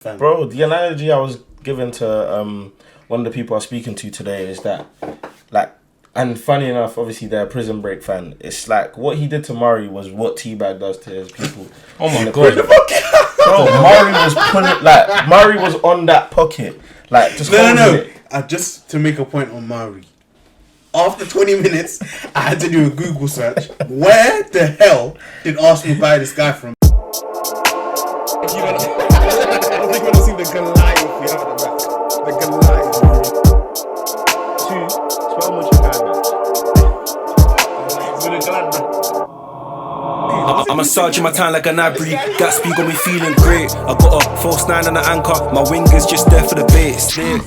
Bro, the analogy I was given to one of the people I was speaking to today is that, like, and funny enough, obviously they're a Prison Break fan. It's like what he did to Murray was what T-Bag does to his people. Oh my god! Bro, Murray was pulling, like, Murray was on that pocket, like, just no. Just to make a point on Murray. After 20 minutes, I had to do a Google search. Where the hell did Arsenal buy this guy from? I think you want to see the Goliath we have at the back. The Goliath. Spell much you I'm a sergeant in my time like an Abri. Gatsby got me feeling great. I got a false 9 and an anchor. My wingers just there for the bait. Slick.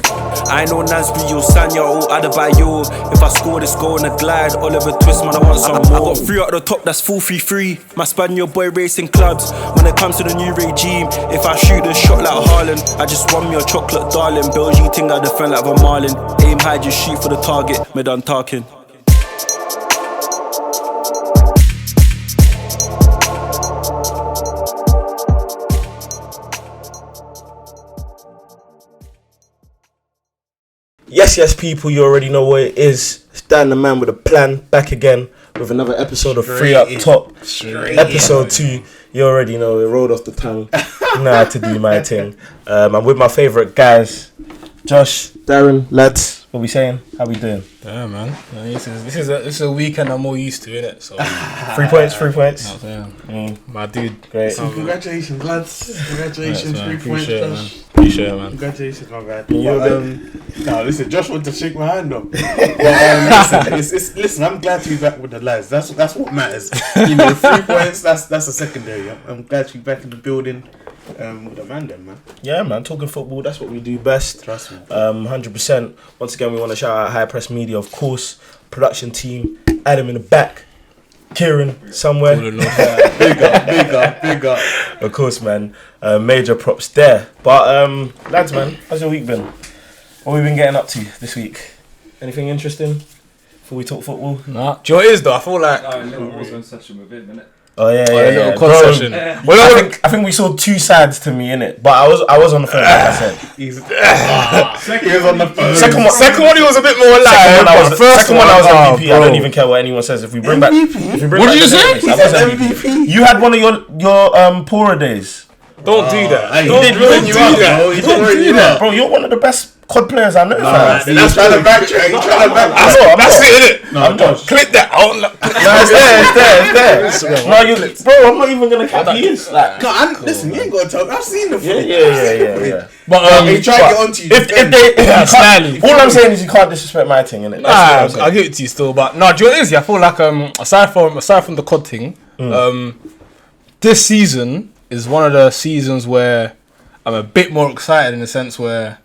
I know Nasby or Sanya or Adebayo. If I score this goal in a glide, Oliver Twist, man, I want some more. I got 3 out the top, that's full 3-3. My Spaniel boy racing clubs. When it comes to the new regime, if I shoot a shot like Haaland, I just want me a chocolate darling. Belgian thing I defend like a Marlin. Aim high, just shoot for the target. Me done talking. Yes, people, you already know what it is. It's Dan the man with a plan, back again with another episode of Free Up Top. Episode 2. You already know, it rolled off the tongue. You know how to do my thing. I'm with my favourite guys, Josh, Darren, lads. What we saying? How we doing? Yeah, man. This is a weekend I'm more used to, innit? So 3 points. My dude. Great. So congratulations, lads. Congratulations, 3 points, Josh. Appreciate it, man. Congratulations, my man. Listen, Josh wanted to shake my hand up. Listen, I'm glad to be back with the lads. That's what matters. 3 points. That's a secondary. I'm glad to be back in the building with Amanda, man. Yeah, man. Talking football, that's what we do best. Trust me. 100%. Once again, we want to shout out Highpressmedia, of course. Production team, Adam in the back, Kieran somewhere. Big up. Of course, man. Major props there. But lads, man, how's your week been? What have we been getting up to this week? Anything interesting before we talk football? Nah. Do you know what it is though? I feel like a little Muslim session with him, innit? Oh yeah. little Bro, concession. Well, I think we saw two sides to me, innit? But I was on the phone, like I said. He was on the phone. Second one, he was a bit more alive. Second one, I was MVP. I don't even care what anyone says. If we bring back, what did you say? I was MVP. You had one of your poorer days. Don't do that. Don't do that, bro. You're one of the best COD players I know. That's trying to backtrack. That's it, innit? I'm just click that. it's there. No, bro. I'm not even gonna cap you. Listen, you ain't gotta tell. I've seen the footage. Yeah. But he tried to get onto you. If all I'm saying is you can't disrespect my thing, innit? I'll give it to you still. But no, do you know what it is? I feel like aside from the COD thing, this season is one of the seasons where I'm a bit more excited in the sense where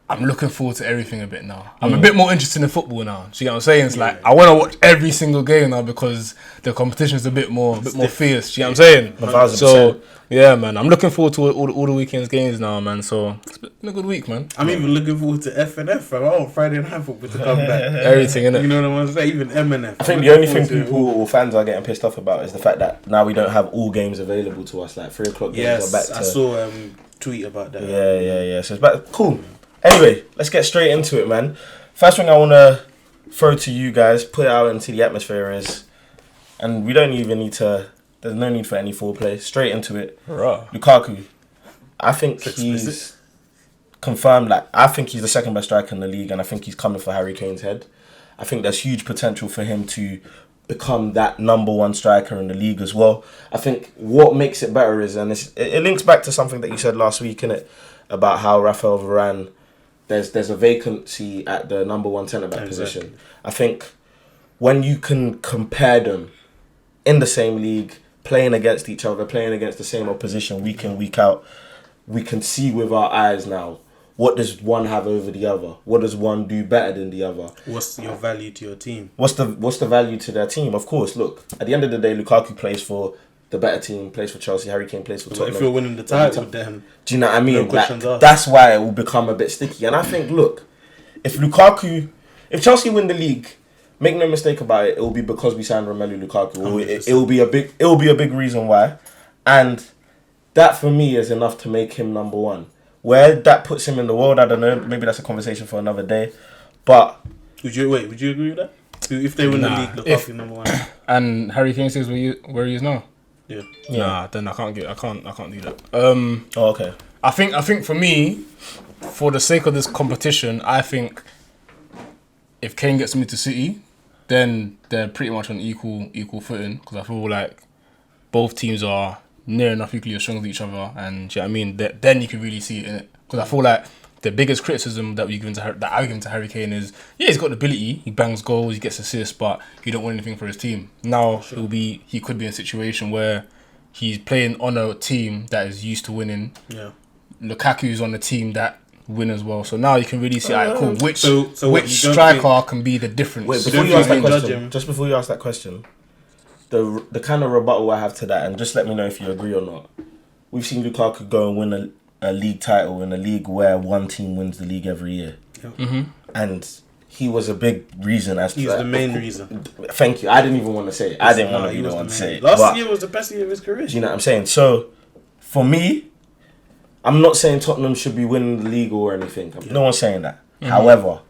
I'm looking forward to everything a bit now. I'm a bit more interested in football now. Do you get what I'm saying? It's like I want to watch every single game now because the competition is a bit more fierce. Do you get what I'm saying? 1,000%. So yeah, man, I'm looking forward to all the weekend's games now, man. So it's been a good week, man. I'm even looking forward to FNF. Friday Night Football to come back. Everything, innit? You know what I'm saying? Even MNF. I think the only thing people or fans are getting pissed off about is the fact that now we don't have all games available to us. Like 3 o'clock games are back to. I saw tweet about that. Yeah. So it's back. Cool. Anyway, let's get straight into it, man. First thing I want to throw to you guys, put it out into the atmosphere is, and we don't even need to, there's no need for any foreplay, straight into it. Right. Lukaku, I think he's confirmed, I think he's the second best striker in the league, and I think he's coming for Harry Kane's head. I think there's huge potential for him to become that number 1 striker in the league as well. I think what makes it better is, and it links back to something that you said last week, innit, about how Raphael Varane, there's a vacancy at the number 1 centre-back position. I think when you can compare them in the same league, playing against each other, playing against the same opposition week in, week out, we can see with our eyes now, what does one have over the other? What does one do better than the other? What's your value to your team? What's the value to their team? Of course, look, at the end of the day, Lukaku plays for the better team, plays for Chelsea, Harry Kane plays for Tottenham. If you're winning the title, then do you know what I mean? No that's why it will become a bit sticky. And I think, look, if Chelsea win the league, make no mistake about it, it will be because we signed Romelu Lukaku. It will be a big reason why. And that for me is enough to make him number one. Where that puts him in the world, I don't know. Maybe that's a conversation for another day. But would you agree with that? If they win the league, Lukaku number one. And Harry Kane stays where he is now. Yeah. Nah, then I can't do that. okay. I think for me, for the sake of this competition, I think if Kane gets moved to City, then they're pretty much on equal footing, because I feel like both teams are near enough equally as strong as each other, and do you know what I mean? Then you can really see it in it. Because I feel like the biggest criticism that I give to Harry Kane is, yeah, he's got the ability, he bangs goals, he gets assists, but he don't win anything for his team. Now he could be in a situation where he's playing on a team that is used to winning. Yeah. Lukaku's on a team that win as well. So now you can really see, cool, which you striker can be the difference. Wait, before you ask that question, just before you ask that question, the kind of rebuttal I have to that, and just let me know if you agree or not. We've seen Lukaku go and win a league title in a league where one team wins the league every year. Yeah. Mm-hmm. And he was a big reason as to He's the main reason. Thank you. I didn't even want to say it. I didn't want to be the one to say it. Last year was the best year of his career. Do you know what I'm saying? So, for me, I'm not saying Tottenham should be winning the league or anything. No one's saying that. Mm-hmm. However,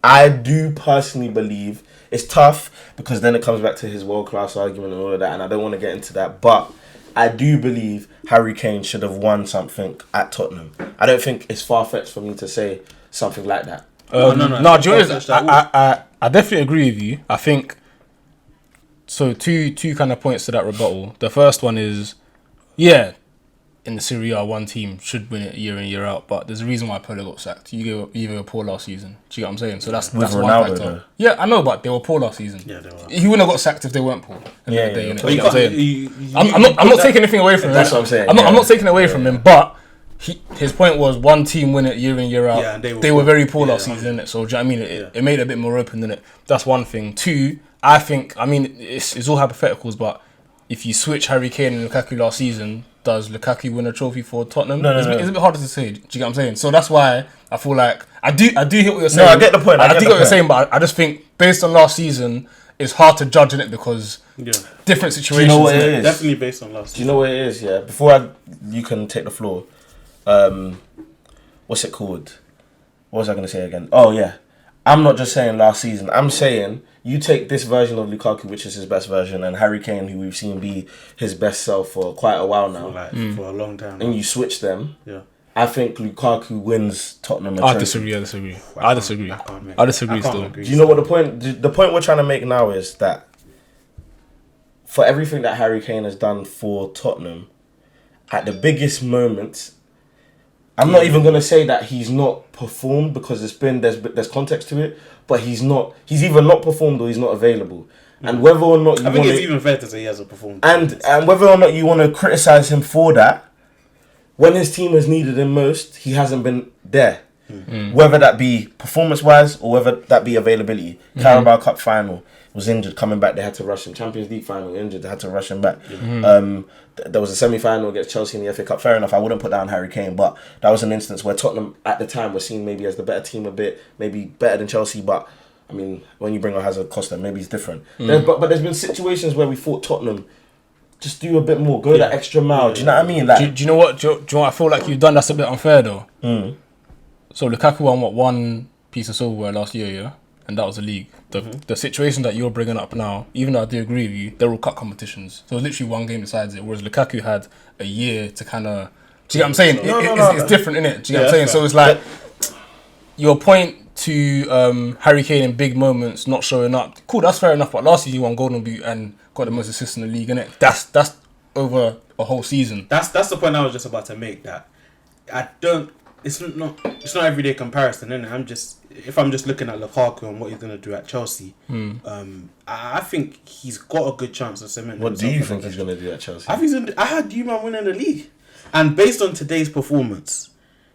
I do personally believe it's tough, because then it comes back to his world-class argument and all of that, and I don't want to get into that. But I do believe Harry Kane should have won something at Tottenham. I don't think it's far-fetched for me to say something like that. No, do you know what it is? I definitely agree with you. I think, so two kind of points to that rebuttal. The first one is, yeah, in the Serie A, one team should win it year in, year out, but there's a reason why Polo got sacked. You were poor last season. Do you get what I'm saying? So that's Ronaldo, one factor. though. Yeah, I know, but they were poor last season. Yeah, they were. He wouldn't have got sacked if they weren't poor. Yeah. You know what I'm saying? I'm not taking anything away from him. That's what I'm saying. I'm not taking away from him, but his point was one team win it year in, year out. Yeah, they were very poor last season, innit? So do you know what I mean? It made it a bit more open, didn't it? That's one thing. Two, I think, it's all hypotheticals, but if you switch Harry Kane and Lukaku last season, does Lukaku win a trophy for Tottenham? No. It's a bit harder to say. Do you get what I'm saying? So that's why I feel like I do hear what you're saying. No, I get the point. I do get what you're saying, but I just think based on last season, it's hard to judge in it because different situations. Do you know what it is? Definitely based on last season. Do you know what it is? Yeah. Before you can take the floor. What's it called? What was I going to say again? Oh yeah, I'm not just saying last season. I'm saying you take this version of Lukaku, which is his best version, and Harry Kane, who we've seen be his best self for quite a while now, for a long time. and you switch them. Yeah. I think Lukaku wins Tottenham. I disagree. I disagree still. Do you know what the point? The point we're trying to make now is that for everything that Harry Kane has done for Tottenham, at the biggest moments, I'm not even gonna say that he's not performed, because there's context to it, but he's either not performed or he's not available. And whether or not I think it's even fair to say he hasn't performed. And whether or not you want to criticize him for that, when his team has needed him most, he hasn't been there. Whether that be performance-wise or whether that be availability. Carabao Cup final, was injured, coming back, they had to rush him. Champions League final, injured, they had to rush him back. There was a semi-final against Chelsea in the FA Cup. Fair enough, I wouldn't put down Harry Kane, but that was an instance where Tottenham at the time was seen maybe as the better team a bit, maybe better than Chelsea, but I mean, when you bring on Hazard, Costa, maybe it's different. But there's been situations where we thought Tottenham just do a bit more, go that extra mile. Do you know what I mean? Like, do you know what? Do you know what I feel like you've done that's a bit unfair though? So Lukaku won one piece of silverware last year, yeah? And that was the league. The situation that you're bringing up now, even though I do agree with you, they're all cup competitions. So it's literally one game decides it, whereas Lukaku had a year to kind of... Do you get what I'm saying? It's different, innit? Do you get what I'm saying? So it's like, your point to Harry Kane in big moments not showing up, cool, that's fair enough, but last season he won Golden Boot and got the most assists in the league, innit? That's over a whole season. That's the point I was just about to make, that it's not everyday comparison, innit? If I'm just looking at Lukaku and what he's gonna do at Chelsea, I think he's got a good chance of cementing. What do you think he's gonna do at Chelsea? I had man winning the league, and based on today's performance,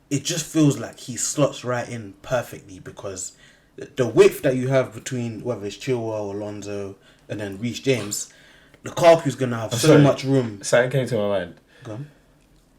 it just feels like he slots right in perfectly, because the width that you have between whether it's Chilwell, Alonso, and then Reece James, Lukaku's gonna have so much room. Something came to my mind. Go on.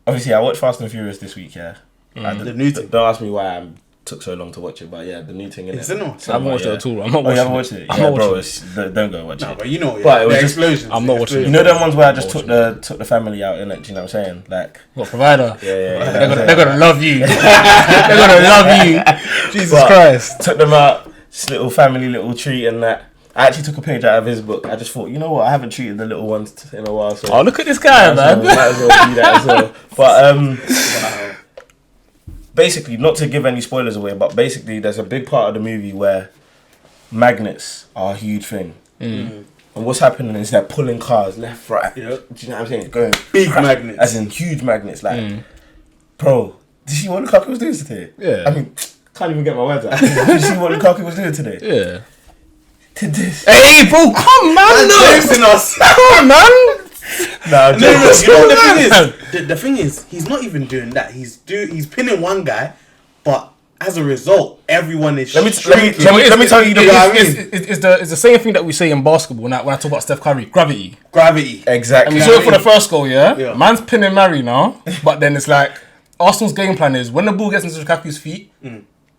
Obviously, I watched Fast and Furious this week. Yeah, the new thing. Don't ask me why I'm took so long to watch it, but yeah, the new thing in it. Is it not? I haven't watched it at all. I'm not Oh, you watching haven't it. watched it? I'm Yeah, not bro, watching don't go watch No, it. but you know, But it was the just- explosions. I'm not watching it. You know them ones where I just took the family out in it. Do you know what I'm saying? Like, What, provider? yeah. They're gonna love you. They're gonna love you. Jesus But Christ. Took them out, just little family, little treat, and that. I actually took a page out of his book. I just thought, you know what? I haven't treated the little ones in a while, so Oh, look at this guy, man. might as well do that as well. But basically, not to give any spoilers away, but basically, there's a big part of the movie where magnets are a huge thing. And what's happening is they're pulling cars left, right. Yeah. Do you know what I'm saying? Going Big magnets. as in huge magnets. Like, bro, did you see what Lukaku was doing today? Yeah. I mean, can't even get my words out. Did you see what Lukaku was doing today? Yeah. Did this? Hey, bro, come man, James us. come on, man. Nah, No, you know what the thing man. is? The thing is, he's not even doing that. He's pinning one guy, but as a result, everyone is. Let me shrinking. tell you the know what I mean? It's the same thing that we say in basketball when I talk about Steph Curry, gravity. Gravity. Exactly. And we saw it for the first goal, yeah? Yeah. Man's pinning Murray now, but then it's like Arsenal's game plan is when the ball gets into Lukaku's feet,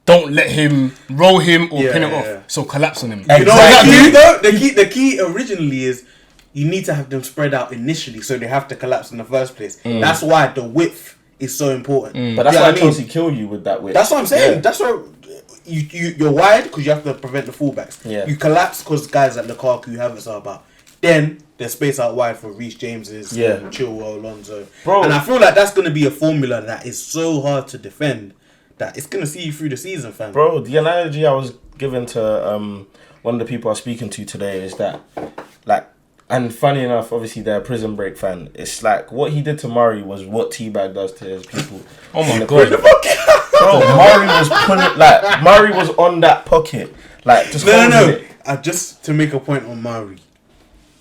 don't let him roll him or Yeah, pin it yeah, off. yeah. So collapse on him. You know Exactly. what the key originally is you need to have them spread out initially, so they have to collapse in the first place. That's why the width is so important. But that's You know why what I mean? Chelsea kill you with that width. That's what I'm saying. Yeah. That's why you're wide because you have to prevent the fullbacks. Yeah. You collapse because guys like Lukaku have it about. Then there's space out wide for Reece James's, Yeah. Chilwell, Alonso. Bro. And I feel like that's going to be a formula that is so hard to defend that it's going to see you through the season, fam. Bro, the analogy I was given to one of the people I was speaking to today is that, like, and funny enough, obviously they're a Prison Break fan. It's like what he did to Murray was what Teabag does to his people. Oh my In the God. prison. Bro, Murray was pulling, like, Murray was on that pocket, like, just holding No. it. Just to make a point on Murray.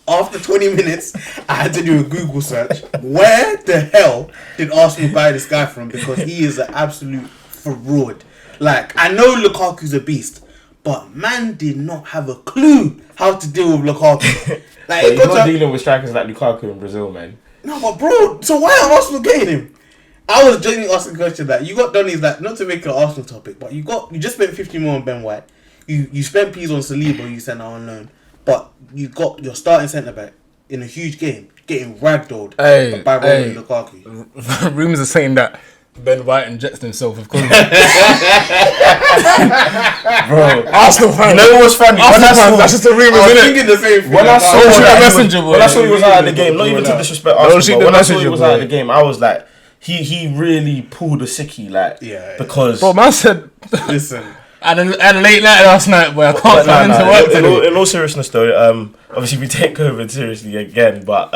After 20 minutes, I had to do a Google search. Where the hell did Arsenal buy this guy from? Because he is an absolute fraud. Like, I know Lukaku's a beast, but man did not have a clue how to deal with Lukaku. Like, But it he's got not to, dealing with strikers like Lukaku in Brazil, man. no, but bro, so why are Arsenal getting him? I was genuinely asking the question that you got Donny's that not to make it an Arsenal topic, but you just spent 50 million on Ben White. You spent P's on Saliba, you sent out on loan, but you got your starting centre back in a huge game getting ragdolled by Romelu Lukaku. Rumours are saying that Ben White injects himself with condoms. Bro, Arsenal fans. you know what's funny? When I saw, That's just a rumour, I was isn't it? thinking the same thing. when I saw Don't shoot that the he was- messenger, boy. when I saw he was out of the Don't game, not even to shoot disrespect Don't Arsenal, shoot but the when I saw he messenger, was out of boy. the game, I was like, he really pulled a sickie, like, Yeah. because. Bro, man said, Listen, I had a late night last night, boy. I can't But come into work today. in all seriousness though, obviously we take COVID seriously again, but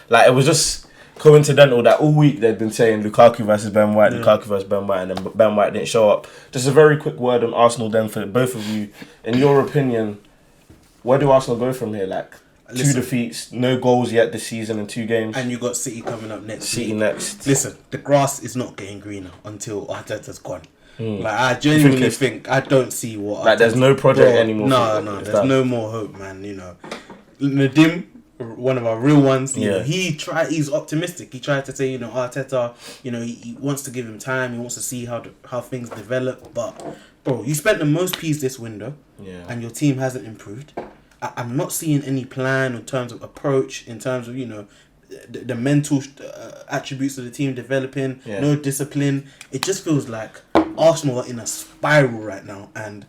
like it was just coincidental that all week they'd been saying Lukaku versus Ben White, Lukaku versus Ben White, and then Ben White didn't show up. Just a very quick word on Arsenal then for both of you. In your opinion, where do Arsenal go from here? Like, Listen. 2 defeats, no goals yet this season in 2 games. and you got City coming up next. City week. next. Listen, the grass is not getting greener until Arteta's gone. Like, I You genuinely think think I don't see what. Like, there's no project anymore No, for- there's no more hope, man. You know, Nadim, one of our real ones. You know, Yeah. he's optimistic. He tried to say, you know, Arteta, you know, he wants to give him time. He wants to see how things develop. But bro, you spent the most P's this window, and your team hasn't improved. I'm not seeing any plan in terms of approach, in terms of, you know, the mental attributes of the team developing. No discipline. It just feels like Arsenal are in a spiral right now, and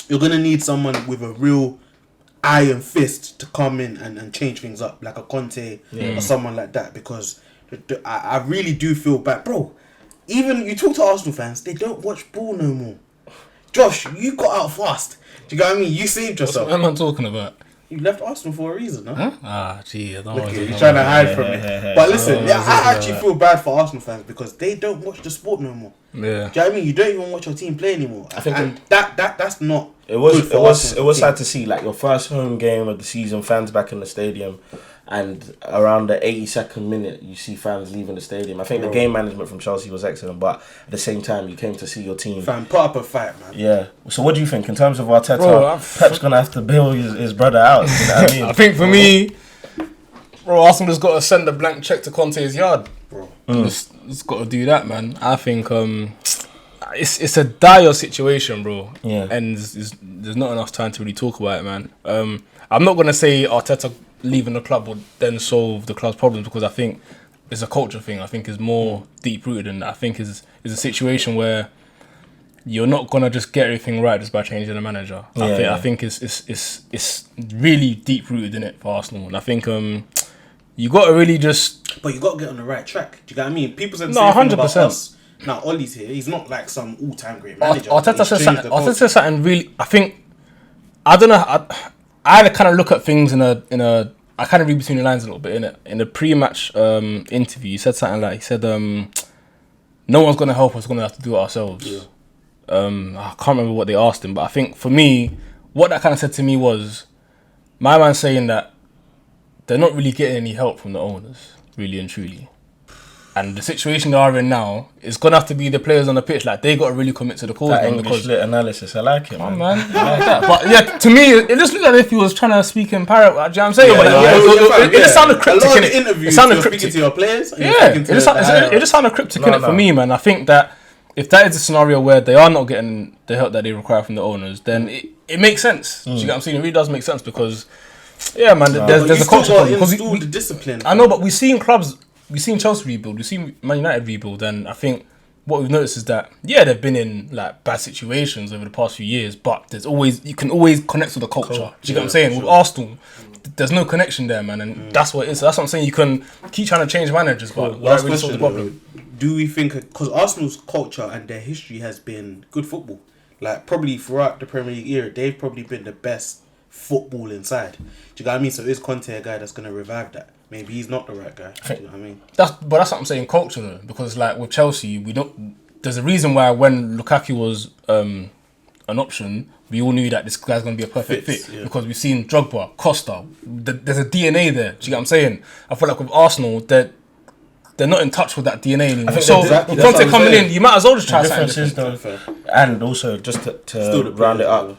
you're gonna need someone with a real iron fist to come in and change things up, like a Conte or someone like that, because I really do feel bad, bro. Even you talk to Arsenal fans, they don't watch ball no more. Josh, you got out fast. Do you get what I mean? You saved yourself. What am I talking about? You left Arsenal for a reason, huh? Huh? Ah, gee, I don't Look want at you, to you're trying to hide from it. But listen, I actually feel bad for Arsenal fans because they don't watch the sport no more. Yeah. Do you know what I mean? You don't even watch your team play anymore. I think and that's not. It was good for it was Arsenal it was team. sad to see, like, your first home game of the season, fans back in the stadium, and around the 82nd minute you see fans leaving the stadium. I think the game management from Chelsea was excellent, but at the same time you came to see your team. Fam, put up a fight, man. Yeah. So what do you think in terms of Arteta? Bro, Pep's gonna have to bail his brother out. You know what I mean? I think for me, bro, Arsenal has got to send a blank check to Conte's yard. Bro. It's got to do that, man. I think it's a dire situation, bro. Yeah. And there's not enough time to really talk about it, man. I'm not gonna say Arteta leaving the club would then solve the club's problems, because I think it's a culture thing. I think it's more deep rooted than that. I think is a situation where you're not gonna just get everything right just by changing the manager. I think it's really deep rooted in it for Arsenal, and I think you got to really just. But you got to get on the right track. Do you get what I mean? People said the No, same thing about 100%. us. Now Ollie's here. He's not like some all-time great manager. Arteta He's said changed the culture. something really. I think I don't know. I had to kind of look at things in a. I kind of read between the lines a little bit in it. In the pre-match interview, he said something like, he said, "No one's gonna help us. We're gonna have to do it ourselves." Yeah. I can't remember what they asked him, but I think for me, what that kind of said to me was, my man saying that they're not really getting any help from the owners, really and truly. And the situation they are in now is gonna have to be the players on the pitch. Like, they got to really commit to the cause, That man, English because lit analysis, I like it, man. man, I like that. But yeah, to me, it just looked like if he was trying to speak in parrot. Do you know what I'm saying? Yeah, But yeah, it just sounded cryptic. A lot of innit? the interviews, It sounded you're cryptic. speaking to your players. And you're Yeah, speaking to it just sounded cryptic No, in it no. for me, man. I think that if that is a scenario where they are not getting the help that they require from the owners, then it makes sense. Do you get what I'm saying? It really does make sense, because, yeah, man, there's a culture problem. Because install the discipline. I know, but we've seen clubs, we've seen Chelsea rebuild, we've seen Man United rebuild, and I think what we've noticed is that, yeah, they've been in like bad situations over the past few years, but you can always connect with the culture. Do you get what I'm saying? With Arsenal, there's no connection there, man, and that's what it is. That's what I'm saying. You can keep trying to change managers, but Last really solve question, the problem. do we think, because Arsenal's culture and their history has been good football, like probably throughout the Premier League era, they've probably been the best football inside. Do you get what I mean? So is Conte a guy that's going to revive that? Maybe he's not the right guy. Do you know what I mean? That's what I'm saying, culture though, because like with Chelsea, we don't. There's a reason why when Lukaku was an option, we all knew that this guy's going to be a perfect Fits, fit, yeah. because we've seen Drogba, Costa. There's a DNA there. Do you get what I'm saying? I feel like with Arsenal, they're not in touch with that DNA anymore. think So exactly- with that's Conte what I'm coming saying. in, you might as well just try The something difference is different. though, and also just Still to the round it players as up, well.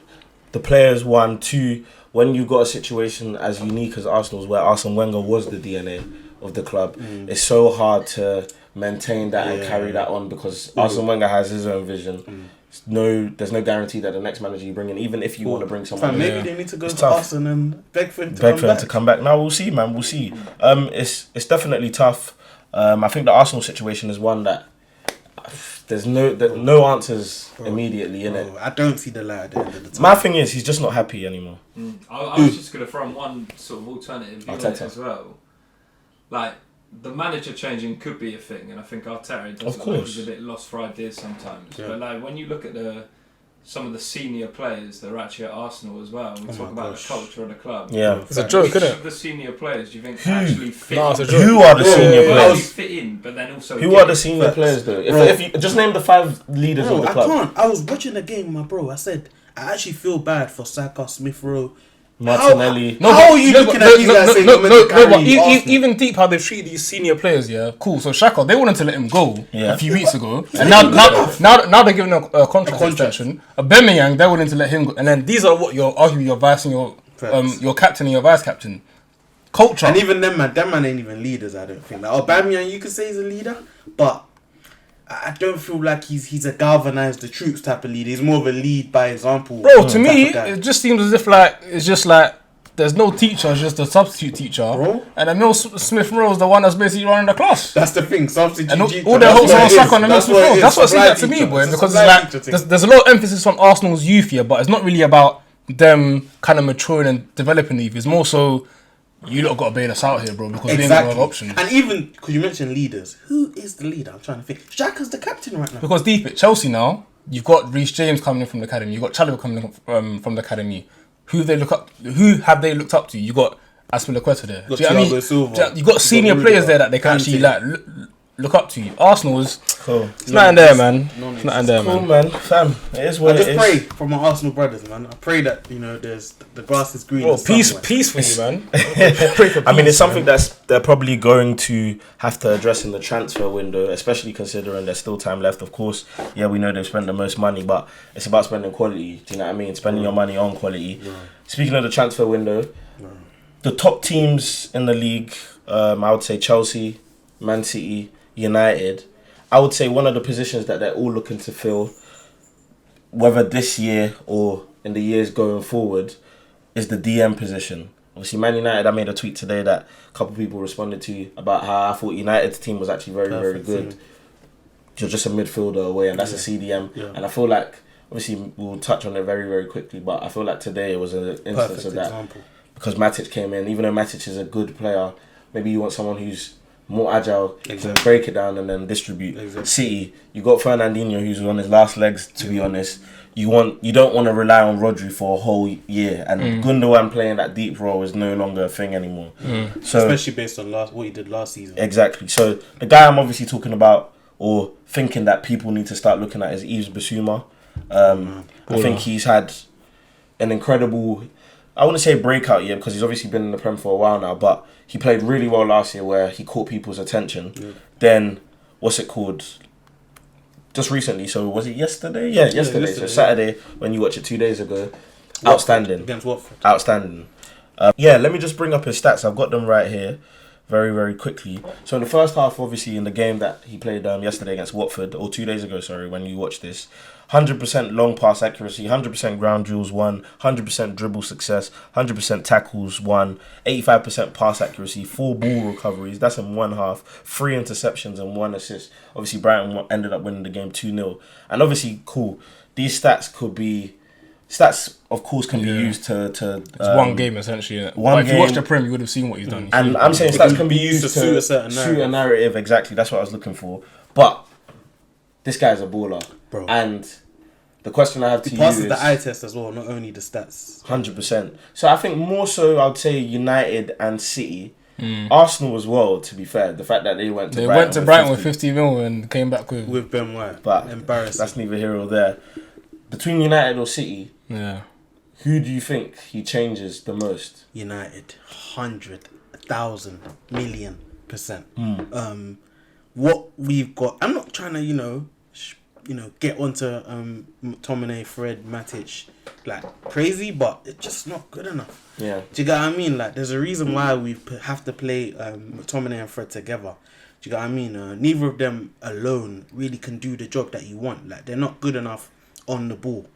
the players, 1, 2, when you've got a situation as unique as Arsenal's, where Arsene Wenger was the DNA of the club, it's so hard to maintain that and carry that on, because Arsene Wenger has his own vision. There's no guarantee that the next manager you bring in, even if you want to bring someone in, Maybe they need to go It's to tough. Arsenal and beg for him to beg come for him back. to come back. Now we'll see, man. We'll see. It's definitely tough. I think the Arsenal situation is one that there's no answers immediately in it. I don't see the light at the end of the time. My thing is, he's just not happy anymore. I was just going to throw in one sort of alternative view on it Arteta. as well. Like, the manager changing could be a thing, and I think Arteta does Of look like course. he's a bit lost for ideas sometimes. Yeah. But like, when you look at some of the senior players that are actually at Arsenal as well, we talk about gosh. the culture of the club. Yeah. It's a joke, Which isn't of it? the senior players do you think actually fit? No, it's a in? joke. Who are the senior Bro, Actually players? fit in, but then also Who get are the it. senior Facts. players though? Bro. If you just name the 5 leaders Bro, of the I club: can't. I was watching the game with my bro. I said, I actually feel bad for Saka, Smith Rowe. Martinelli. How are you looking at these guys saying they're meant to carry but Arsenal? even deep how they treat these senior players, yeah, cool. So Xhaka, they wanted to let him go Yeah. a few weeks ago, and now they're giving him a contract extension. Aubameyang, they're willing to let him go, and then these are what you're arguing your vice and your captain and your vice captain. Culture. And even them man ain't even leaders. I don't think. Like Aubameyang, you could say he's a leader, but I don't feel like he's a galvanize the troops type of leader. He's more of a lead by example. Bro, to type me, of guy. it just seems as if like it's just like there's no teacher, it's just a substitute teacher, Bro. and Emil Smith Rowe is the one that's basically running the class. That's the thing. Substitute. And all teacher, their that's hopes what are on it is. Saka and Emil Smith Rowe. it is. That's what it seems Supply like to me, teacher. boy. It's a Because supply it's teacher like thing. there's a lot of emphasis on Arsenal's youth here, but it's not really about them kind of maturing and developing the youth. It's more so you lot got to bail us out here, bro, because we ain't got no Exactly. other options. And even because you mentioned leaders, who is the leader? I'm trying to think. Xhaka's the captain right now. Because deep at Chelsea now, you've got Reece James coming in from the academy. You've got Chalobah coming in from the academy. Who have they looked up to? You got Aspilicueta there. Got Do you know what I mean? Thiago Silva. You got senior Got players Rudiger, there that they can actually Kante. like look up to. Arsenal is Cool. it's not in there, man. It's not in there, Cool, man. man. Fam, it is I what just it is. pray for my Arsenal brothers, man. I pray that there's the grass is green. Bro, somewhere. peace for you, man. Pray for I mean, peace, it's something man. they're probably going to have to address in the transfer window, especially considering there's still time left. Of course, yeah, we know they've spent the most money, but it's about spending quality. Do you know what I mean? Spending your money on quality. Speaking of the transfer window, the top teams in the league, I would say Chelsea, Man City, United. I would say one of the positions that they're all looking to fill, whether this year or in the years going forward, is the DM position. Obviously, Man United, I made a tweet today that a couple of people responded to about how I thought United's team was actually very good. Team. You're just a midfielder away, and that's a CDM. Yeah. And I feel like, obviously, we'll touch on it very quickly, but I feel like today was an instance Perfect of that. Example. Because Matic came in, even though Matic is a good player, maybe you want someone who's more agile, can break it down and then distribute. Exactly. City, you got Fernandinho who's on his last legs, to be honest. You don't want to rely on Rodri for a whole year, and Gundogan playing that deep role is no longer a thing anymore. So, especially based on what he did last season. Exactly. So the guy I'm obviously talking about or thinking that people need to start looking at is Yves Bissouma. I think he's had an incredible, I wouldn't say breakout year because he's obviously been in the Prem for a while now, but he played really well last year where he caught people's attention. Yeah. Then, what's it called? Just recently, so was it yesterday? Yeah, yesterday. So Saturday, when you watch it 2 days ago, outstanding. Against Watford. Outstanding. Let me just bring up his stats. I've got them right here very quickly. So in the first half, obviously, in the game that he played yesterday against Watford, or 2 days ago, sorry, when you watch this, 100% long pass accuracy, 100% ground duels won, 100% dribble success, 100% tackles won, 85% pass accuracy, 4 ball recoveries, that's in one half, 3 interceptions and 1 assist. Obviously, Brighton ended up winning the game 2-0. And obviously, cool, these stats of course can be used to it's one game essentially. If you watched the Prem, you would have seen what he's done. And I'm saying stats can be used to suit a narrative. Exactly, that's what I was looking for. But this guy's a baller, bro. And the question I have to you is, he passes the eye test as well, not only the stats. 100%. So I think more so, I'd say United and City. Arsenal as well, to be fair. The fact that they went to Brighton with 50 mil and came back with Ben White. But embarrassing. That's neither here or there. Between United or City, who do you think he changes the most? United, 100, 1,000, 1,000,000%. What we've got, I'm not trying to get onto McTominay, Fred, Matic like crazy, but it's just not good enough. Yeah. Do you get what I mean? Like, there's a reason why we have to play McTominay and Fred together. Do you get what I mean? Neither of them alone really can do the job that you want. Like, they're not good enough on the ball.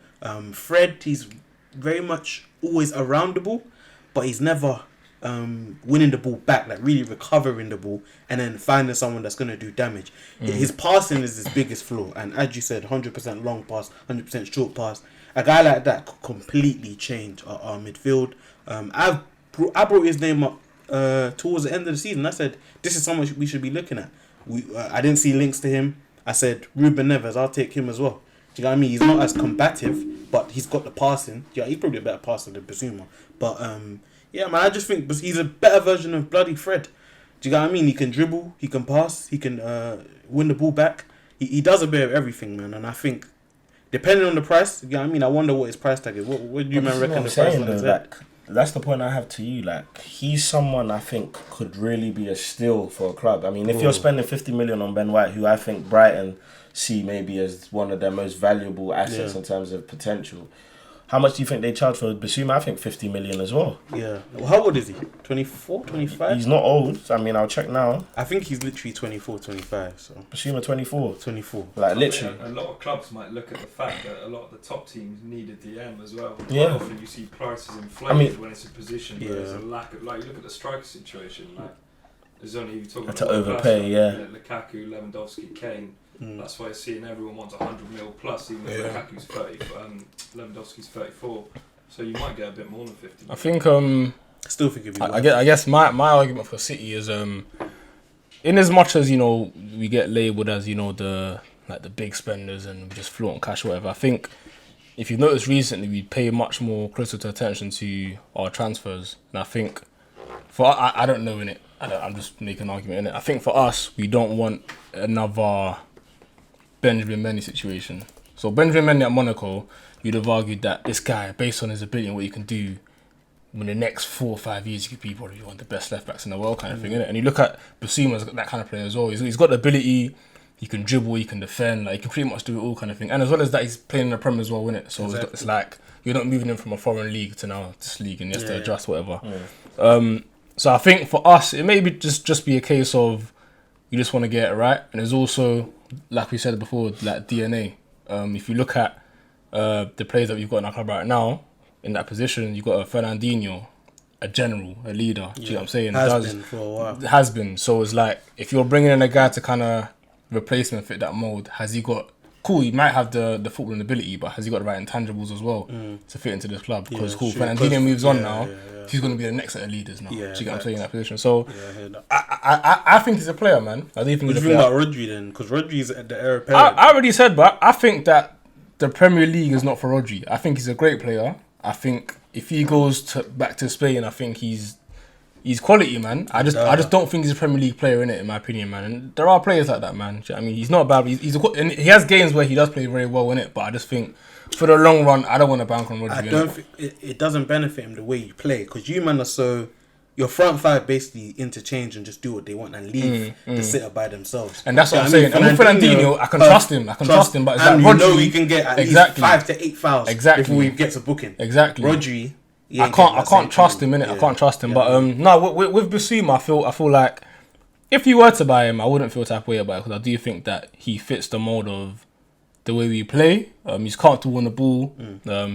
Fred, he's very much always around the ball, but he's never winning the ball back, like really recovering the ball and then finding someone that's going to do damage. His passing is his biggest flaw, and as you said, 100% long pass, 100% short pass. A guy like that could completely change our midfield. I brought his name up towards the end of the season. I said, this is someone we should be looking at. I didn't see links to him. I said, Ruben Neves, I'll take him as well. Do you know what I mean? He's not as combative, but he's got the passing. Yeah, he's probably a better passer than Bissouma. But yeah, man, I just think he's a better version of bloody Fred. Do you know what I mean? He can dribble, he can pass, he can win the ball back. He does a bit of everything, man. And I think, depending on the price, you know what I mean? I wonder what his price tag is. What do you man reckon the price tag is? That's the point I have to you. Like, he's someone I think could really be a steal for a club. I mean, if you're spending 50 million on Ben White, who I think Brighton see maybe as one of their most valuable assets in terms of potential, how much do you think they charge for Bissouma? I think 50 million as well. Yeah. Well, how old is he? 24, 25? He's not old. I mean, I'll check now. I think he's literally 24, 25. So Bissouma 24. 24. Like, literally. A lot of clubs might look at the fact that a lot of the top teams need a DM as well. Yeah. Quite often you see prices inflated when it's a position where there's a lack of, like, you look at the striker situation, like, there's only, you're talking about to overpay, Lukaku, Lewandowski, Kane. That's why you're seeing everyone wants 100 mil plus, even though Lukaku's 30, Lewandowski's 34. So you might get a bit more than 50 million. I think still think it'd be I guess my argument for City is in as much as we get labelled as the big spenders and we just flaunt cash or whatever. I think if you've noticed recently, we pay much more closer to attention to our transfers, and I think I don't know in it. I'm just making an argument in it. I think for us, we don't want another Benjamin Mendy situation. So Benjamin Mendy at Monaco, you'd have argued that this guy, based on his ability and what he can do, in the next 4 or 5 years, he could be probably one of the best left backs in the world, kind of thing, innit? And you look at Bissouma as that kind of player as well. He's got the ability, he can dribble, he can defend, like he can pretty much do it all, kind of thing. And as well as that, he's playing in the Premier as well, innit? So it's like you're not moving him from a foreign league to now this league, and you have to adjust whatever. So I think for us, it may be just be a case of you just want to get it right, and there's also like we said before, like DNA. If you look at the players that we've got in our club right now, in that position, you've got a Fernandinho, a general, a leader. Do you know what I'm saying? Been for a while. Has been. So it's like, if you're bringing in a guy to kind of replace him and fit that mould, has he got... Cool, he might have the footballing ability, but has he got the right intangibles as well to fit into this club? Because Fernandinho moves on now. He's going to be the next set of leaders now. Do you get what I'm saying in that position? So I think he's a player, man. I do think he's a player. What do you think about Rodri then? Because Rodri's at the era. I already said, but I think that the Premier League is not for Rodri. I think he's a great player. I think if he goes back to Spain, I think he's quality, man. I just don't think he's a Premier League player, in my opinion, man. And there are players like that, man. Do you know what I mean, he's not bad. And he has games where he does play very well in it, but I just think for the long run, I don't want to bank on Rodri. I don't think it doesn't benefit him the way you play, because you man are so... Your front five basically interchange and just do what they want and leave the sitter by themselves. And that's what I'm saying. And with Fernandinho, I can trust him. But it's and like Rodri, you know he can get at least 5 to 8 fouls before he gets a booking. Exactly. Rodri... I can't trust him, innit? I can't trust him. But no, with Bissouma, I feel like if you were to buy him, I wouldn't feel type of way about it, because I do think that he fits the mold of the way we play. He's comfortable on the ball.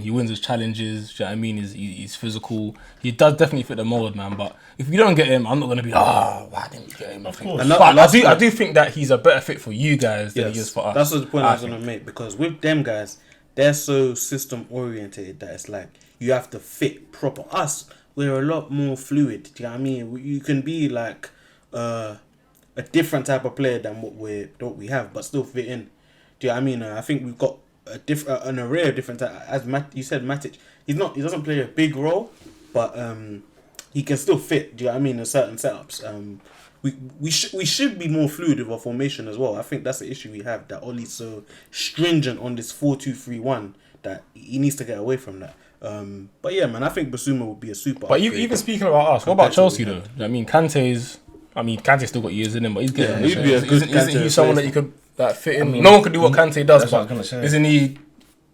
He wins his challenges. Do you know what I mean? He's physical. He does definitely fit the mold, man. But if you don't get him, I'm not going to be like, why didn't you get him? Of course. But I do think that he's a better fit for you guys than he is for us. That's the point I was going to make, because with them guys, they're so system oriented that it's like, you have to fit proper. Us, we're a lot more fluid. Do you know what I mean? You can be like a different type of player than what we have, but still fit in. Do you know what I mean? I think we've got an array of different types. As you said, Matic, he doesn't play a big role, but he can still fit. Do you know what I mean? In certain setups. We should be more fluid with our formation as well. I think that's the issue we have, that Ollie's so stringent on this 4-2-3-1 that he needs to get away from that. But yeah, man, I think Bissouma would be a super. But even speaking about us, what about Chelsea though? I mean, Kante's still got years in him, but he's getting. He'd be a good isn't he someone that you could fit in? No one could do what Kante does, but isn't he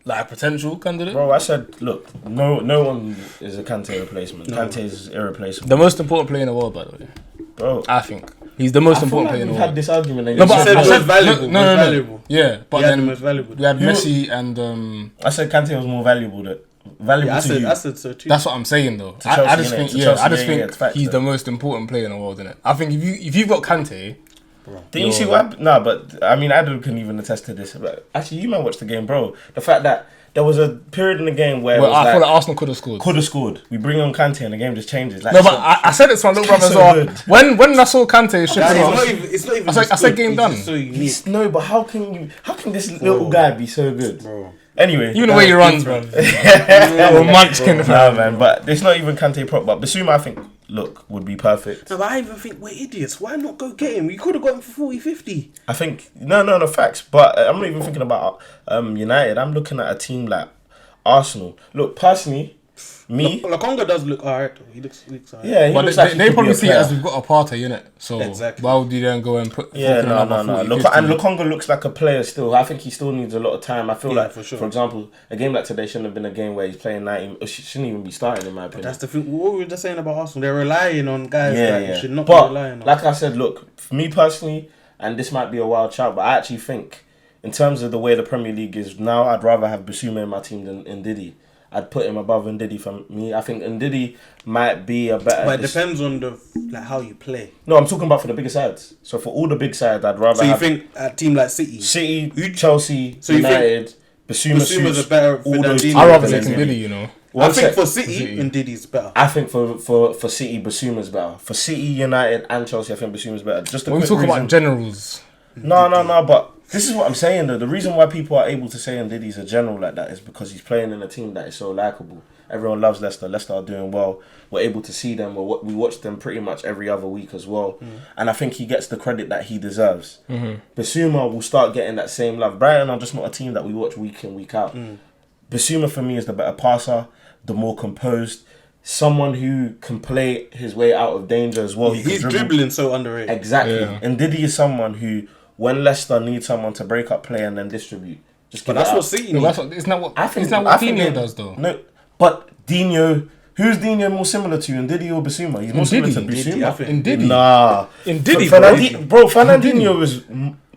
like a potential candidate? Bro, I said, look, no one is a Kante replacement. Kante is irreplaceable. The most important player in the world, by the way. Bro, I think he's the most important player in the world. We've had this argument. No, but I said valuable. No. Yeah, but then the most valuable. we had Messi and. I said Kante was more valuable to you. I said so too. That's what I'm saying though. Chelsea, I just think Chelsea, he's the most important player in the world, innit? I think if you've got Kante, didn't you see what? No, but I mean, Adam can even attest to this. But actually, you might watch the game, bro. The fact that there was a period in the game where I feel like Arsenal could have scored. We bring on Kante and the game just changes. Like, no, but I said it to my little brother as well. When I saw Kante it's not even. I said game done. No, but how can this little guy be so good, bro? Anyway, even the way he runs, bro. Munchkin, nah, man. But it's not even Kante prop. But Bissouma, I think, would be perfect. No, but I even think we're idiots. Why not go get him? You could have got him for 40-50. I think no facts. But I'm not even thinking about United. I'm looking at a team like Arsenal. Look, personally, Lukaku does look alright. He looks alright. Yeah, but they probably see it as we've got a party in it. So exactly. Why would you then go and put? Yeah, no. And Lukaku looks like a player still. I think he still needs a lot of time. I feel like, for example, a game like today shouldn't have been a game where he's playing 90. Or shouldn't even be starting, in my opinion. But that's the thing. What we were just saying about Arsenal, they're relying on guys that you should not be relying on. Like I said, look, for me personally, and this might be a wild shout, but I actually think, in terms of the way the Premier League is now, I'd rather have Bissouma in my team than Ndidi. I'd put him above Ndidi for me. I think Ndidi might be a better... But it depends on how you play. No, I'm talking about for the bigger sides. So for all the big sides, I'd rather have... So you think a team like City, Chelsea, United, Bissouma's a better... I'd rather take Ndidi, you know. I think for City, Ndidi's better. I think for City, Bissouma's better. For City, United and Chelsea, I think Bissouma's better. Just when we talk about generals... No, but... This is what I'm saying though. The reason why people are able to say Ndidi's a general like that is because he's playing in a team that is so likeable. Everyone loves Leicester. Leicester are doing well. We're able to see them. We watch them pretty much every other week as well. And I think he gets the credit that he deserves. Bissouma will start getting that same love. Brighton are just not a team that we watch week in, week out. Bissouma for me is the better passer, the more composed, someone who can play his way out of danger as well. He's dribbling so underrated. Exactly. Yeah. And Ndidi is someone who, when Leicester needs someone to break up play and then distribute, but that's what City needs. Isn't that what Dino does though? No, but Dino, who's Dino more similar to, Ndidi or Bissouma? He's more similar to Bissouma. Ndidi. Nah. Ndidi, Fernandinho is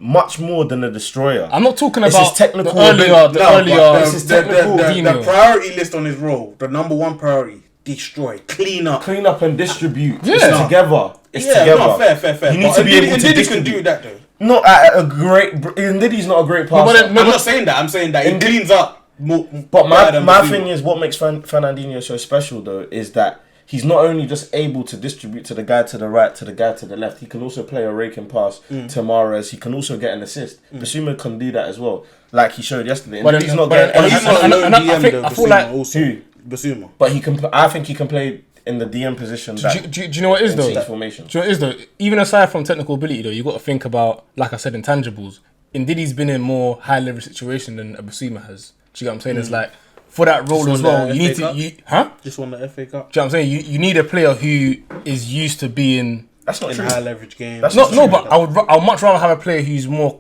much more than a destroyer. I'm not talking It's about his technical the earlier. This is technical the priority list on his role, the number one priority, destroy, clean up and distribute. Yeah. It's together. It's yeah, together. no, fair. You need to be able to Ndidi distribute. can do that though. Not at a great. Ndidi's not a great passer. I'm not saying that. I'm saying that he cleans up more. But my thing is, what makes Fernandinho so special though is that he's not only just able to distribute to the guy to the right, to the guy to the left. He can also play a raking pass to Mahrez. He can also get an assist. Bissouma can do that as well, like he showed yesterday. But he's not getting. I feel like Bissouma. But he can. I think he can play in the DM position. Do you know what it is though? Formation. Do you know what it is though? Even aside from technical ability though, you got to think about, like I said, intangibles. Ndidi's been in more high leverage situation than Bissouma has. Do you get what I'm saying? It's like for that role as well, you need to. Just won the FA Cup. Do you know what I'm saying? You need a player who is used to being. That's not in true. high leverage games. That's But I would much rather have a player who's more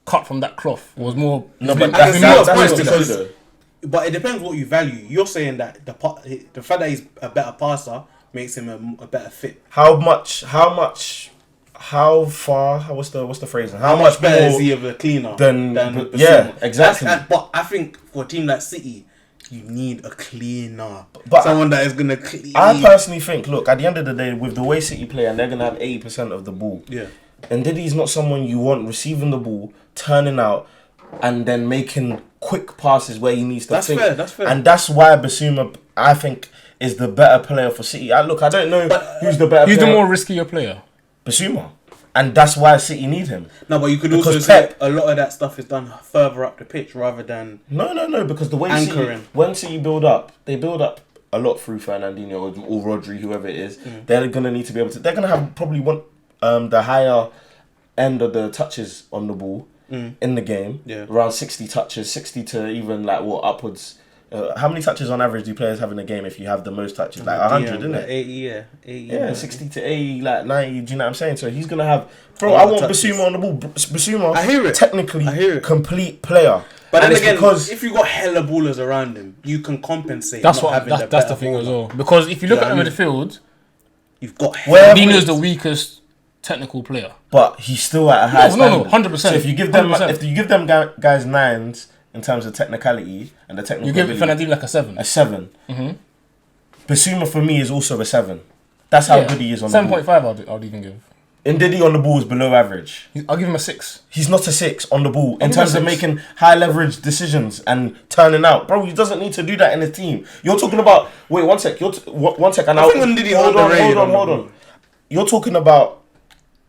cut from that cloth. Was more. No, but But it depends what you value. You're saying that the fact that he's a better passer makes him a better fit. How far? What's the phrasing? How much better more is he of a cleaner than Bissouma? yeah, exactly. But I think for a team like City, you need a cleaner. But someone that is gonna clean. I personally think, look, at the end of the day, with the way City play, and they're gonna have 80% of the ball. Yeah. And Ndidi's not someone you want receiving the ball, turning out, and then making quick passes where he needs to think. That's fair. And that's why Bissouma, I think, is the better player for City. I don't know who's the better player. Who's the more riskier player? Bissouma. And that's why City need him. No, but you could also say a lot of that stuff is done further up the pitch rather than... No, because the way when City build up, they build up a lot through Fernandinho or Rodri, whoever it is. They're going to need to be able to... They're going to have probably the higher end of the touches on the ball in the game. Yeah. Around 60 touches, 60 to even upwards. How many touches on average do players have in a game if you have the most touches? Like 100, isn't it? 80, yeah. 80, yeah, 60 to 80, like 90, do you know what I'm saying? So he's going to have... Bro, I want Bissouma on the ball. Bissouma, I hear it. Technically, complete player. But then again, if you got hella ballers around him, you can compensate. That's the thing as well. Because if you look at the midfield, you've got... Fernandinho's the weakest technical player. But he's still at a high standard. 100%. So if you give them guys nines in terms of technicality and the technical, you give Fernandinho like a 7. A 7. Bissouma for me is also a 7. That's how good he is on the ball. 7.5 I'd even give. Ndidi on the ball is below average. I'll give him a 6. He's not a 6 on the ball in terms of making high leverage decisions and turning out. Bro, he doesn't need to do that in his team. You're talking about... Wait, one sec. One sec. And I think Ndidi hold on. You're talking about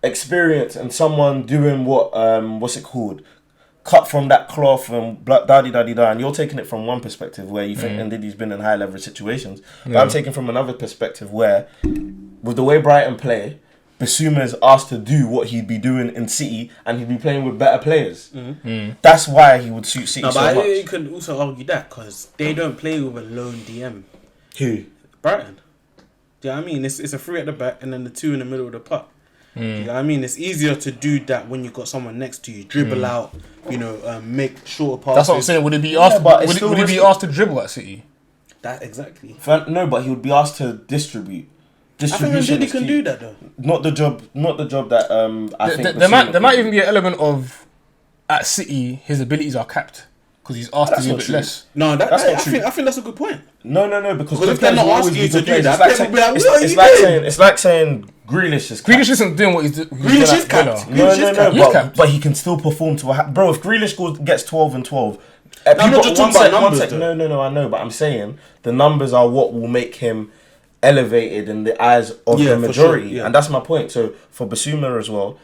experience and someone doing what's it called? Cut from that cloth and da-di-da-di-da, and you're taking it from one perspective where you think Ndidi's been in high leverage situations. But I'm taking from another perspective where, with the way Brighton play, Bissouma is asked to do what he'd be doing in City, and he'd be playing with better players. That's why he would suit City so much. You can also argue that because they don't play with a lone DM. Who? Brighton. Do you know what I mean? It's a 3 at the back and then the 2 in the middle of the park. Do you know what I mean? It's easier to do that when you've got someone next to you, dribble out, make shorter passes. That's what I'm saying. Would it be asked? Would he be asked to dribble at City? That exactly. No, but he would be asked to distribute. I think Ndidi can do that though. Not the job that I think. There might even be an element of at City his abilities are capped because he's asked to do a bit less. No, that's not true. I think that's a good point. No, because if they're not asking you to do that, it's like saying Grealish is capped. Grealish isn't doing what he's doing. Grealish is capped. No, but he can still perform to bro. If Grealish gets 12 and 12. I'm not just talking about numbers. No, I know, but I'm saying the numbers are what will make him elevated in the eyes of the majority, and that's my point. So for Bissouma as well,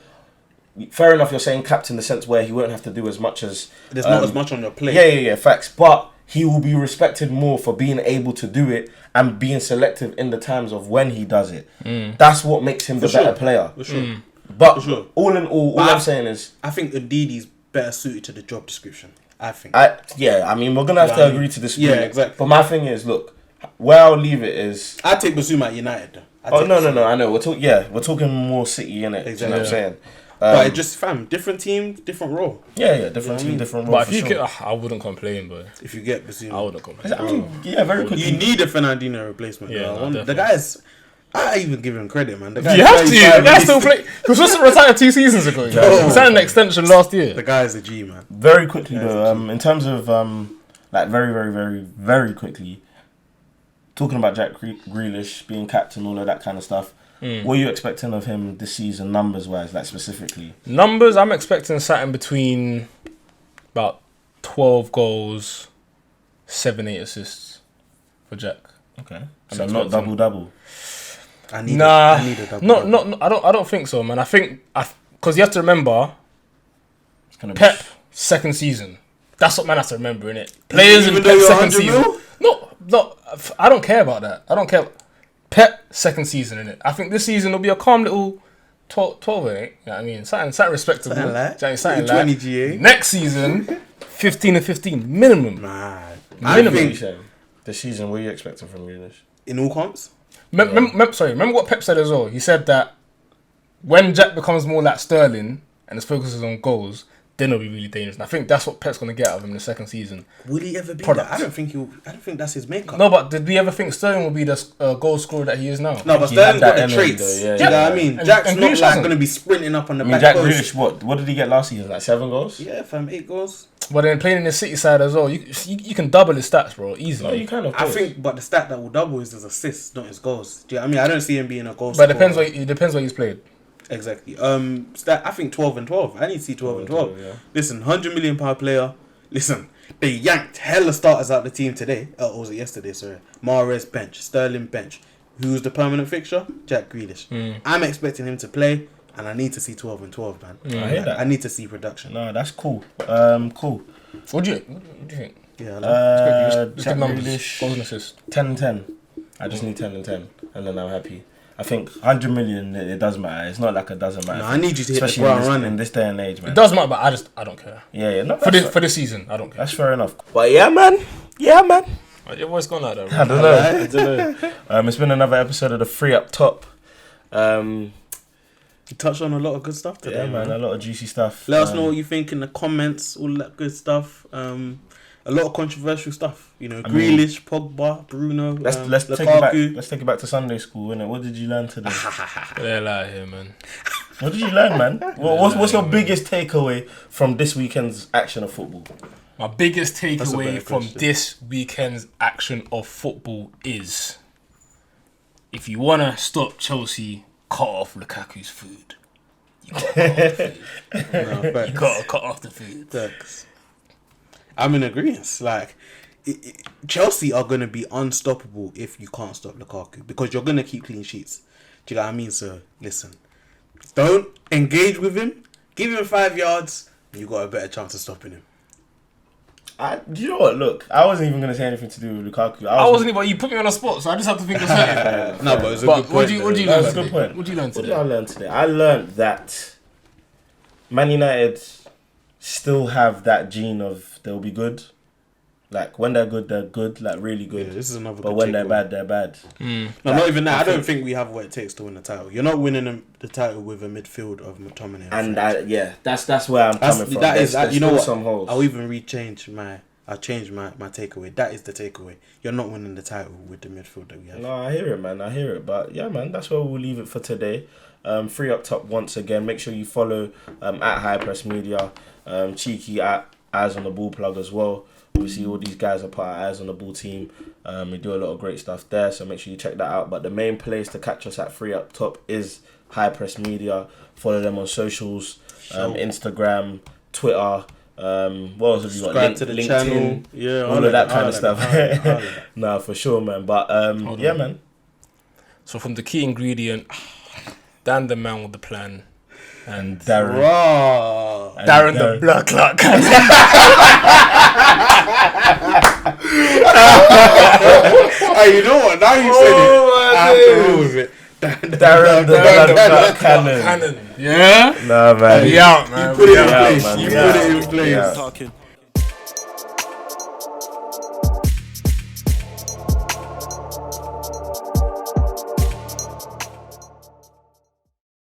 fair enough. You're saying capped in the sense where he won't have to do as much as there's not as much on your plate. Yeah, facts. But he will be respected more for being able to do it and being selective in the times of when he does it. That's what makes him the better player. For sure. But all in all, I'm saying is, I think Ndidi's better suited to the job description. I think. I mean, we're gonna have to agree to disagree. Yeah, exactly. But my thing is, look, where I'll leave it is... I'd take Bissouma at United, though. No, I know. We're talking more City, innit? Exactly. You know what I'm saying? But it just, different team, different role. Yeah, different team, different role. But if you get... I wouldn't complain, but... If you get Bissouma. I wouldn't complain. I mean, very quickly. You need a Fernandinho replacement. Yeah, the guy's... I even give him credit, man. The You have to. The guy still play. He was supposed to retire 2 seasons ago. He signed an extension last year. The guy's a G, man. Very quickly though, in terms of like very, very, very, very quickly, talking about Jack Grealish being captain, all of that kind of stuff. What are you expecting of him this season, numbers-wise, like specifically? Numbers, I'm expecting something between about 12 goals, 7-8 assists for Jack. Okay, so not double. I need a double. No, I don't think so, man. I think because you have to remember, It's gonna be Pep second season. That's what man has to remember, innit? Players in Pep second season. No, I don't care about that. I don't care. Pep second season, innit? I think this season will be a calm little 12, innit? You know what I mean? Something respectable. Something like 20 GA. Next season, 15 and 15 minimum. Man, Minimum. This season, what are you expecting from Grealish? in all comps. Remember what Pep said as well? He said that when Jack becomes more like Sterling and his focus is on goals, then it'll be really dangerous. And I think that's what Pep's going to get out of him in the second season. Will he ever be Product. that? I don't think that's his makeup. No, but did we ever think Sterling will be the goal scorer that he is now? No, but He had Sterling's got that the energy traits. though, yeah, Do you know what I yeah. mean? And Jack's Grealish not like hasn't. going to be sprinting up on the I mean, back Jack post. Grealish, what did he get last season? Like 7 goals? Yeah, fam, 8 goals. But then playing in the City side as well, you can double his stats, bro, easily. No, you kind of. I think, but the stat that will double is his assists, not his goals. Do you know what I mean? I don't see him being a goal But scorer. it depends where he's played. Exactly. I think 12 and 12. I need to see 12 and 12. Yeah. Listen, £100 million player. Listen, they yanked hella starters out the team today. Or was it yesterday? Sorry. Mahrez bench, Sterling bench. Who's the permanent fixture? Jack Grealish. I'm expecting him to play, and I need to see 12 and 12, man. I hear that. I need to see production. No, that's cool. Cool. What do you think? Yeah, Just Jack give numbers. Grealish, Goals and assists. 10 and 10. I just need 10 and 10, and then I'm happy. I think 100 million, it does matter. It's not like it doesn't matter. No, I need you to hit the Especially ground in running. this day and age, man. It does matter, but I don't care. Yeah, no, For this season, I don't care. that's fair enough. But yeah, man. Your voice gone like that, I bro. don't know. It's been another episode of the Free Up Top. You touched on a lot of good stuff today, Yeah, man, a lot of juicy stuff. Let us know what you think in the comments, all that good stuff. A lot of controversial stuff. You know, Grealish, Pogba, Bruno, Let's Lukaku. take it back. Let's take it back to Sunday school, innit? What did you learn today? They're like here, man. What did you learn, man? What's your biggest takeaway from this weekend's action of football? My biggest That's a takeaway better from question. this weekend's action of football is, if you want to stop Chelsea, cut off Lukaku's food. You gotta cut off the food. Thanks. I'm in agreement. Like, Chelsea are going to be unstoppable if you can't stop Lukaku, because you're going to keep clean sheets. Do you know what I mean? So, listen. Don't engage with him. Give him 5 yards, and you got a better chance of stopping him. Do you know what? Look, I wasn't even going to say anything to do with Lukaku. I wasn't even. You put me on the spot, so I just have to think of something. No, but it's a But good point. what do you That learn was a today? good point. What do you learn What did today? I learn today? I learned that Man United still have that gene of they'll be good. Like, when they're good, like really good. Yeah, this is another But good when they're takeaway. bad, they're bad. No, not even that. I don't think we have what it takes to win the title. You're not winning the title with a midfield of McTominay. And that's where I'm coming from. That is, There's you know still what? some holes. I'll even change my takeaway. That is the takeaway. You're not winning the title with the midfield that we have. No, I hear it, man. I hear it. But yeah, man, that's where we'll leave it for today. Free Up Top once again. Make sure you follow at Highpressmedia. Cheeky at Eyes on the Ball plug as well. Obviously, all these guys are part of Eyes on the Ball team. We do a lot of great stuff there, so make sure you check that out. But the main place to catch us at Free Up Top is Highpressmedia. Follow them on socials, Instagram, Twitter. What else have you got? Subscribe to the LinkedIn, channel. Yeah, all of that kind of stuff. Nah, for sure, man. But yeah, man. So from the key ingredient, Dan the man with the plan, and Darren. Raw. Darren the blood clot. Hey, you know what? Now you said it. I have to roll with it. Darren the blood cannon. Cannon. Yeah? Nah, man. We out, man. Put it in Yeah, place. man. You Yeah. put it in place. Yeah. Talking.